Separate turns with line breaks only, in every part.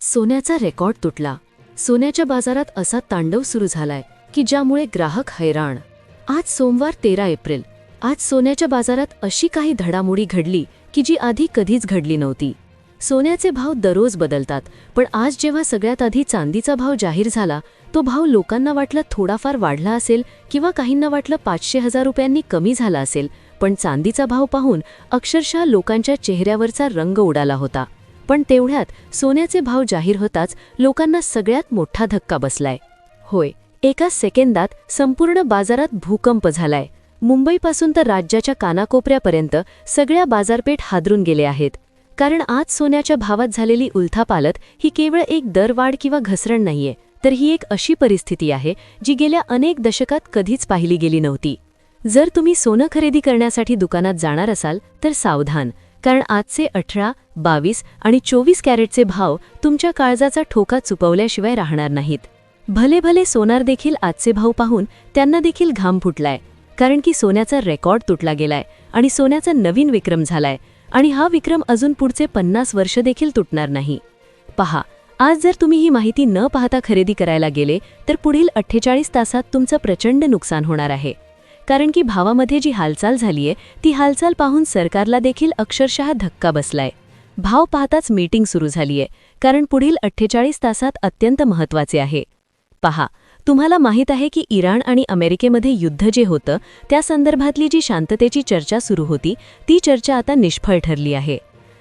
सोन्याचा रेकॉर्ड तुटला. सोन्याच्या बाजारात असा तांडव सुरू झालाय की ज्यामुळे ग्राहक हैराण. आज सोमवार 13 एप्रिल. आज सोन्याच्या बाजारात अशी काही घडामोडी घडली की जी आधी कधीच घडली नव्हती. सोन्याचे भाव दररोज बदलतात, पण आज जेव्हा सगळ्यात आधी चांदीचा भाव जाहीर झाला, तो भाव लोकांना वाटलं थोडाफार वाढला असेल किंवा काहींना वाटलं 500,000 रुपयांनी कमी झाला असेल, पण चांदीचा भाव पाहून अक्षरशः लोकांच्या चेहऱ्यावरचा रंग उडाला होता. पण तेवढ्यात सोन्याचे भाव जाहीर होताच लोकांना सगळ्यात मोठा धक्का बसलाय. होय, एका सेकंदात संपूर्ण बाजारात भूकंप झालाय. मुंबईपासून तर राज्याच्या कानाकोपऱ्यापर्यंत सगळ्या बाजारपेठ हादरून गेले आहेत. कारण आज सोन्याच्या भावात झालेली उलथापालथ ही केवळ एक दरवाढ किंवा घसरण नाहीये, तर ही एक अशी परिस्थिती आहे जी गेल्या अनेक दशकात कधीच पाहिली गेली नव्हती. जर तुम्ही सोनं खरेदी करण्यासाठी दुकानात जाणार असाल तर सावधान, कारण आजचे 18, 22 आणि 24 कॅरेटचे भाव तुमच्या काळजाचा ठोका चुकवल्याशिवाय राहणार नाहीत. भले भले सोनार देखील आजचे भाव पाहून त्यांना देखील घाम फुटलाय, कारण की सोन्याचा रेकॉर्ड तुटला गेलाय आणि सोन्याचा नवीन विक्रम झालाय आणि हा विक्रम अजून पुढचे 50 वर्ष देखील तुटणार नाही. पहा, आज जर तुम्ही ही माहिती न पाहता खरेदी करायला गेले तर पुढील 48 तासात तुमचं प्रचंड नुकसान होणार आहे. कारण की भावामध्ये जी हालचाल झालीये ती हालचाल पाहून सरकारला देखील अक्षरशः धक्का बसलाय. भाव पाहताच मीटिंग सुरू झालीये, कारण पुढील 48 तासात अत्यंत महत्त्वाचे आहे. पहा, तुम्हाला माहीत आहे की इराण आणि अमेरिकेमध्ये युद्ध जे होतं त्या संदर्भातली जी शांततेची चर्चा सुरू होती ती चर्चा आता निष्फळ ठरली आहे.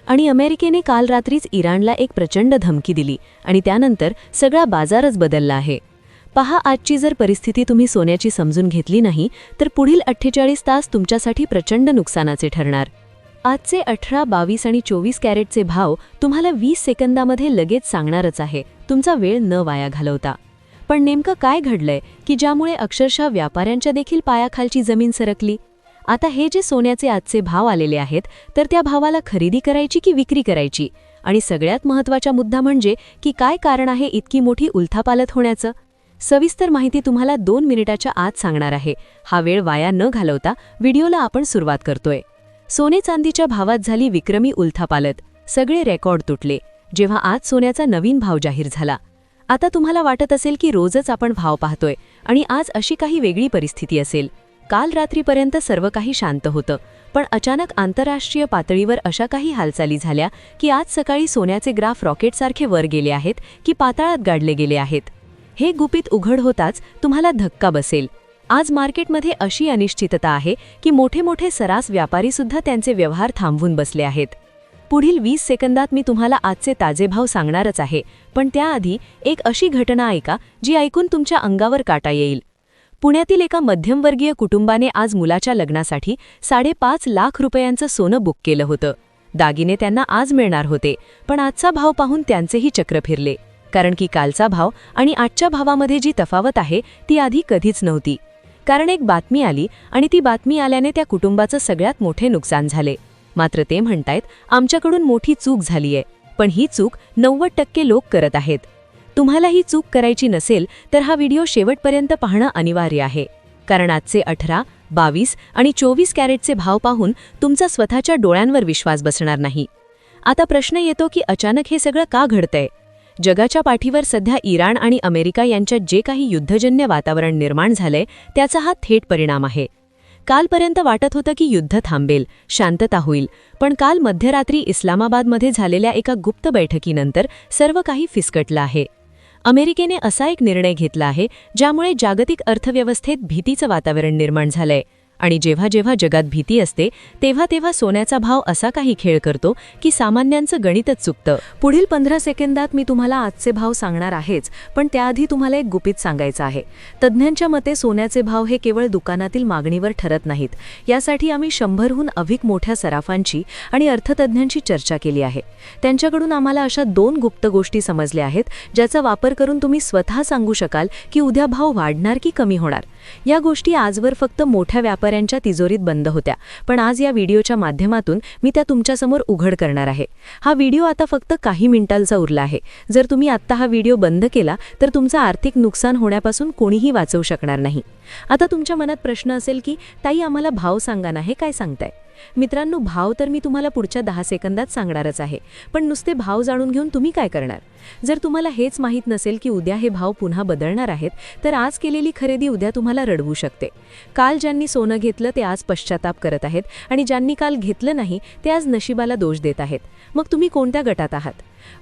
आणि अमेरिकेने काल रात्रीच इराणला एक प्रचंड धमकी दिली आणि त्यानंतर सगळा बाजारच बदलला आहे. पहा, आजची जर परिस्थिती तुम्ही सोन्याची समजून घेतली नाही तर पुढील 48 तास तुमच्यासाठी प्रचंड नुकसानाचे ठरणार. आजचे 18, 22 आणि 24 कॅरेटचे भाव तुम्हाला 20 सेकंदामध्ये लगेच सांगणारच आहे, तुमचा वेळ न वाया घालवता. पण नेमकं काय घडलंय की ज्यामुळे अक्षरशः व्यापाऱ्यांच्या देखील पायाखालची जमीन सरकली? आता हे जे सोन्याचे आजचे भाव आलेले आहेत तर त्या भावाला खरेदी करायची की विक्री करायची? आणि सगळ्यात महत्त्वाचा मुद्दा म्हणजे की काय कारण आहे इतकी मोठी उलथापालथ होण्याचं? सविस्तर माहिती तुम्हाला 2 मिनिटाच्या आत सांगणार आहे. हा वेळ वाया न घालवता व्हिडिओला आपण सुरुवात करतोय. सोने चांदीच्या भावात झाली विक्रमी उलथापालथ, सगळे रेकॉर्ड तुटले जेव्हा आज सोन्याचा नवीन भाव जाहीर झाला. आता तुम्हाला वाटत असेल की रोजच आपण भाव पाहतोय आणि आज अशी काही वेगळी परिस्थिती असेल. काल रात्रीपर्यंत सर्व काही शांत होतं, पण अचानक आंतरराष्ट्रीय पातळीवर अशा काही हालचाली झाल्या की आज सकाळी सोन्याचे ग्राफ रॉकेटसारखे वर गेले आहेत की पाताळात गाडले गेले आहेत. हे गुपित उघड होताच तुम्हाला धक्का बसेल. आज मार्केटमध्ये अशी अनिश्चितता आहे की मोठे मोठे सरास व्यापारीसुद्धा त्यांचे व्यवहार थांबवून बसले आहेत. पुढील 20 सेकंदात मी तुम्हाला आजचे ताजे भाव सांगणारच आहे, पण त्याआधी एक अशी घटना ऐका जी ऐकून तुमच्या अंगावर काटा येईल. पुण्यातील एका मध्यमवर्गीय कुटुंबाने आज मुलाच्या लग्नासाठी 5.5 लाख रुपयांचं सोनं बुक केलं होतं. दागिने त्यांना आज मिळणार होते, पण आजचा भाव पाहून त्यांचेही चक्र फिरले. कारण की कालचा भाव आणि आजच्या भावामध्ये जी तफावत आहे ती आधी कधीच नव्हती. कारण एक बातमी आली आणि ती बातमी आल्याने त्या कुटुंबाचं सगळ्यात मोठे नुकसान झाले. मात्र ते म्हणतायत आमच्याकडून मोठी चूक झालीये, पण ही चूक 90% लोक करत आहेत. तुम्हाला ही चूक करायची नसेल तर हा व्हिडिओ शेवटपर्यंत पाहणं अनिवार्य आहे. कारण आजचे 18, 22 आणि 24 कॅरेटचे भाव पाहून तुमचा स्वतःच्या डोळ्यांवर विश्वास बसणार नाही. आता प्रश्न येतो की अचानक हे सगळं का घडतंय? जगाच्या पाठीवर सध्या इराण आणि अमेरिका यांच्यात जे काही युद्धजन्य वातावरण निर्माण झालंय त्याचा हा थेट परिणाम आहे. कालपर्यंत वाटत होतं की युद्ध थांबेल, शांतता होईल, पण काल मध्यरात्री इस्लामाबादमध्ये झालेल्या एका गुप्त बैठकीनंतर सर्व काही फिसकटलं आहे. अमेरिकेने असा एक निर्णय घेतला आहे ज्यामुळे जागतिक अर्थव्यवस्थेत भीतीचं वातावरण निर्माण झालंय. आणि जेव्हा जेव्हा जगात भीती असते तेव्हा तेव्हा सोन्याचा भाव असा काही खेळ करतो की सामान्यांचं गणितच चुकतं. पुढील 15 सेकंदात मी तुम्हाला आजचे भाव सांगणार आहेच, पण त्याआधी तुम्हाला एक गुपित सांगायचं आहे. तज्ज्ञांच्या मते सोन्याचे भाव हे केवळ दुकानातील मागणीवर ठरत नाहीत. यासाठी आम्ही 100हून अधिक मोठ्या सराफांची आणि अर्थतज्ज्ञांची चर्चा केली आहे. त्यांच्याकडून आम्हाला अशा 2 गुप्त गोष्टी समजल्या आहेत ज्याचा वापर करून तुम्ही स्वतः सांगू शकाल की उद्या भाव वाढणार की कमी होणार. या गोष्टी आजवर फक्त मोठ्या व्यापाऱ्यांच्या तिजोरीत बंद होत्या, पण आज या व्हिडिओच्या माध्यमातून मी त्या तुमच्यासमोर उघड करणार आहे. हा व्हिडिओ आता फक्त काही मिनिटांचा उरला आहे. जर तुम्ही आत्ता हा व्हिडिओ बंद केला तर तुमचं आर्थिक नुकसान होण्यापासून कोणीही वाचवू शकणार नाही. आता तुमच्या मनात प्रश्न असेल की ताई आम्हाला भाव सांगा ना, हे काय सांगताय? मित्रांनो, भाव तर मी तुम्हाला पुढच्या 10 सेकंदात सांगणारच आहे, पण नुसते भाव जाणून घेऊन तुम्ही काय करणार? जर तुम्हाला हेच माहीत नसेल की उद्या हे भाव पुन्हा बदलणार आहेत, तर आज केलेली खरेदी उद्या तुम्हाला रडवू शकते. काल ज्यांनी सोनं घेतलं ते आज पश्चाताप करत आहेत आणि ज्यांनी काल घेतलं नाही ते आज नशिबाला दोष देत आहेत. मग तुम्ही कोणत्या गटात आहात?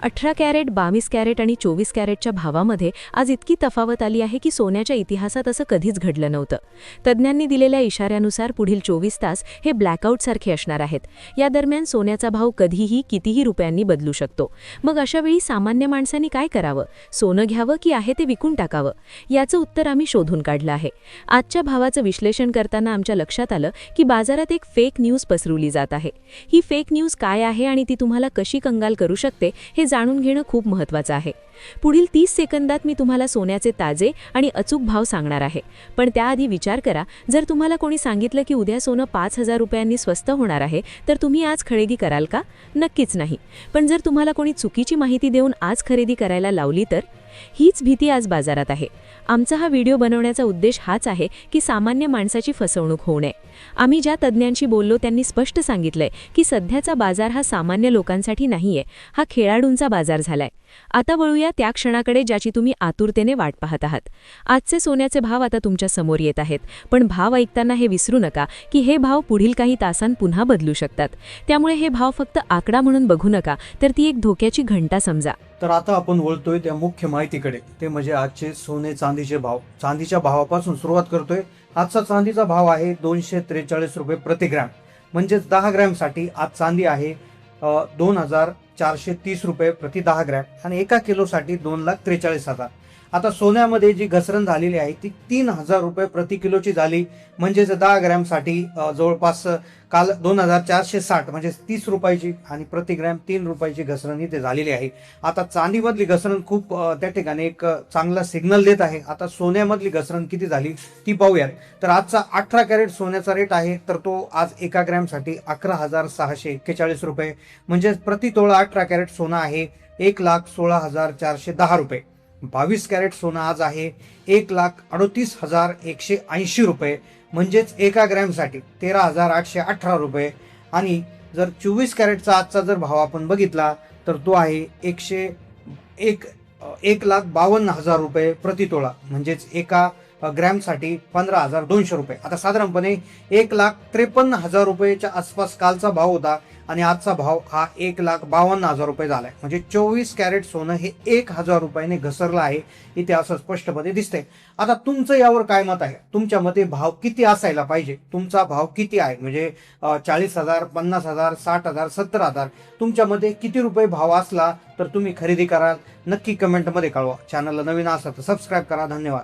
18 कॅरेट, 22 कॅरेट आणि 24 कॅरेटच्या भावामध्ये आज इतकी तफावत आली आहे की सोन्याच्या इतिहासात असं कधीच घडलं नव्हतं. तज्ज्ञांनी दिलेल्या इशाऱ्यानुसार पुढील 24 तास हे ब्लॅकआउटसारखे असणार आहेत. या दरम्यान सोन्याचा भाव कधीही कितीही रुपयांनी बदलू शकतो. मग अशा वेळी सामान्य माणसांनी काय करावं? सोनं घ्यावं की आहे ते विकून टाकावं? याचं उत्तर आम्ही शोधून काढलं आहे. आजच्या भावाचं विश्लेषण करताना आमच्या लक्षात आलं की बाजारात एक फेक न्यूज पसरवली जात आहे. ही फेक न्यूज काय आहे आणि ती तुम्हाला कशी कंगाल करू शकते हे जाणून घेणं खूप महत्त्वाचं आहे. पुढील 30 सेकंदात मी तुम्हाला सोन्याचे ताजे आणि अचूक भाव सांगणार आहे. पण त्याआधी विचार करा, जर तुम्हाला कोणी सांगितलं की उद्या सोनं 5,000 रुपयांनी स्वस्त होणार आहे, तर तुम्ही आज खरेदी कराल का? नक्कीच नाही. पण जर तुम्हाला कोणी चुकीची माहिती देऊन आज खरेदी करायला लावली तर? हीच भीती आज बाजारात आहे. आमचा हा व्हिडिओ बनवण्याचा उद्देश हाच आहे की सामान्य माणसाची फसवणूक होऊ नये. आम्ही ज्या तज्ज्ञांशी बोललो त्यांनी स्पष्ट सांगितलंय की सध्याचा बाजार हा सामान्य लोकांसाठी नाहीये, हा खेळाडूंचा बाजार झालाय. आता वळूया त्या क्षणाकडे ज्याची तुम्ही आतुरतेने वाट पाहत आहात. आजचे सोन्याचे भाव आता तुमच्या समोर येत आहेत, पण भाव ऐकताना हे विसरू नका की हे भाव पुढील काही तासांत पुन्हा बदलू शकतात. त्यामुळे हे भाव फक्त आकडा म्हणून बघू नका, तर ती एक धोक्याची घंटा समजा.
तर आता आपण वळतोय त्या मुख्य माहितीकडे, ते म्हणजे आजचे सोने चांदीचे भाव. चांदीच्या भावापासून सुरुवात करतोय. आजचा चांदीचा भाव आहे 243 रुपये प्रति ग्रॅम. म्हणजेच 10 ग्रॅमसाठी आज चांदी आहे 2,430 रुपये प्रति 10 ग्रॅम आणि 1 किलोसाठी 2,43,000. आता सोन्यामध्ये जी घसरण झालेली आहे ती 3,000 रुपये प्रति किलोची झाली. म्हणजेच 10 ग्रॅमसाठी जवळपास काल 2,460 म्हणजे 30 रुपयाची आणि प्रति ग्रॅम 3 रुपयाची घसरण इथे झालेली आहे. आता चांदीमधली घसरण खूप त्या ठिकाणी एक चांगला सिग्नल देत आहे. आता सोन्यामधली घसरण किती झाली ती पाहूयात. तर आजचा 18 कॅरेट सोन्याचा रेट आहे तर तो आज 1 ग्रॅमसाठी 11,641 रुपये. म्हणजे प्रति तोळा 18 कॅरेट सोनं आहे 1,16,410 रुपये. 22 कॅरेट सोनं आज आहे 1,38,180 रुपये. म्हणजेच 1 ग्रॅमसाठी 13,818 रुपये. आणि जर 24 कॅरेटचा आजचा जर भाव आपण बघितला तर तो आहे 1,52,000 रुपये प्रति तोळा. म्हणजेच 1 ग्रॅमसाठी 15,200 रुपये. आता साधारणपणे 1,53,000 रुपयेच्या आसपास कालचा भाव होता आणि आजचा भाव हा 1,52,000 रुपये झालाय. म्हणजे 24 कॅरेट सोनं हे 1,000 रुपयाने घसरलं आहे इथे असं स्पष्टपणे दिसतंय. आता तुमचं यावर काय मत आहे? तुमच्या मते भाव किती असायला पाहिजे? तुमचा भाव किती आहे? म्हणजे 40,000, 50,000, 60,000, 70,000 तुमच्या मते किती रुपये भाव असला तर तुम्ही खरेदी कराल? नक्की कमेंटमध्ये कळवा. चॅनलला नवीन असाल तर सबस्क्राईब करा. धन्यवाद.